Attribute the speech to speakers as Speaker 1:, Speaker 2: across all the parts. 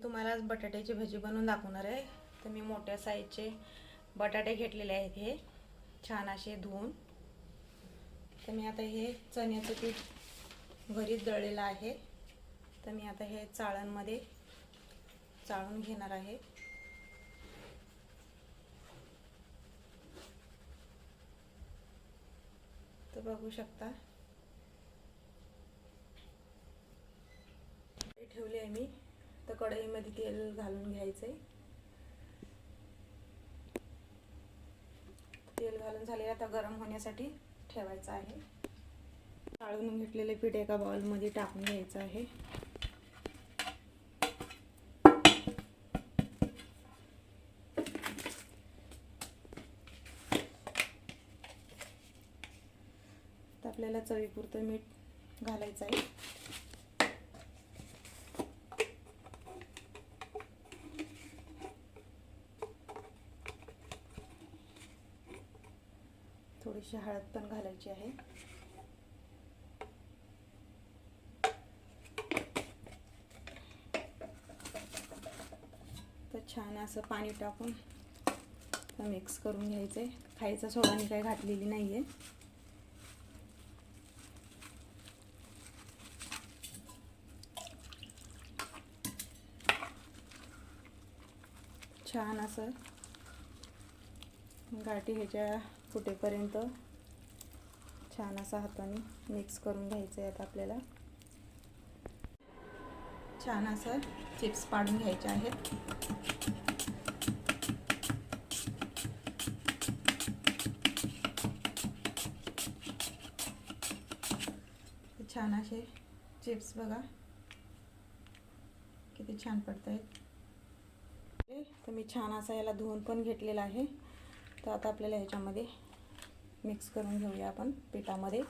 Speaker 1: तुम्हाला आज बटाट्याची भजी बनवून दाखवणार आहे। तर मी मोठ्या साईजचे बटाटे घेतलेले आहेत, हे छान असे धुवून। तर मी आता हे चण्याचं पीठ घरीच दळलेलं आहे, तर मी आता हे चाळणमध्ये चाळून घेणार आहे। तर बघू शकता ठेवले आहे मी। तर कढईमध्ये तेल घालून घ्यायचे। तेल घालून झाले, आता गरम होण्यासाठी ठेवायचं आहे। चाळून घेतलेले पीठ एका बाउलमध्ये टाकून घ्यायचं आहे। तर आपल्याला चवीपुरतं मीठ घालायचं आहे। थोडीशी हळद पण घालायची आहे। तर छान असं पाणी टाकून मिक्स करून घ्यायचे। खायचा सोडा मी काही घातलेली नाहीये। छान असं गाठी ह्याच्या फुटेपर्यंत छान असं हाताने मिक्स करून घ्यायचं आहे। आता आपल्याला छान असं चिप्स पाडून घ्यायचे आहेत। छान असे चिप्स बघा किती छान पडतायत। तर मी छान असा याला धुवून पण घेतलेला आहे। तर आता आपल्याला ह्याच्यामध्ये मिक्स करून घेऊया आपण पिठामध्ये।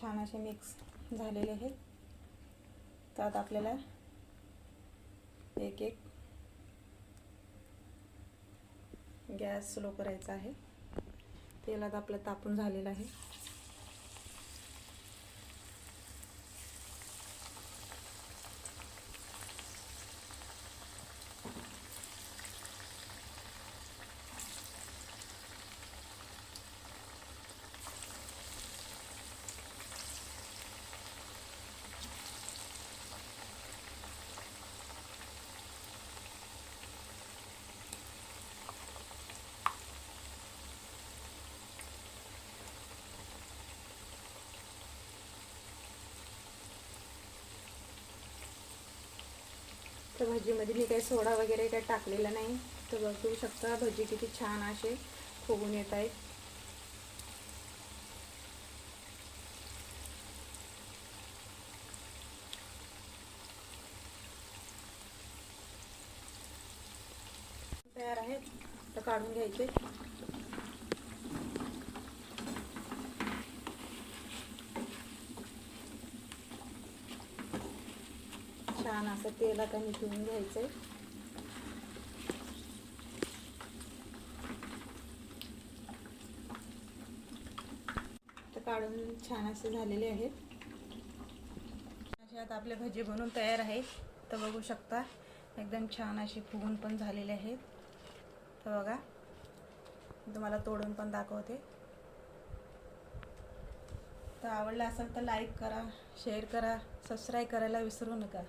Speaker 1: छान असे मिक्स झालेले आहेत। तर आता आपल्याला एक एक गॅस स्लो करायचा आहे। तेल आता आपलं तापून झालेलं आहे। तर भजीमध्ये मी काही सोडा वगैरे काही टाकलेला नाही। तर बघू शकता भजी किती छान असे फुगून येत आहेत। तयार आहेत, तर काढून घ्यायचे। छान असं तेल आता निथळून घ्यायचंय। तर काढून छान असे झालेले आहेत। असे आता आपले भजी बनवून तयार आहेत। तर बघू शकता एकदम छान असे फुगून पण झालेले आहेत। तर बघा तुम्हाला तोडून पण दाखवते। तर आवडलं असेल तर लाईक करा, शेअर करा, सबस्क्राईब करायला विसरू नका।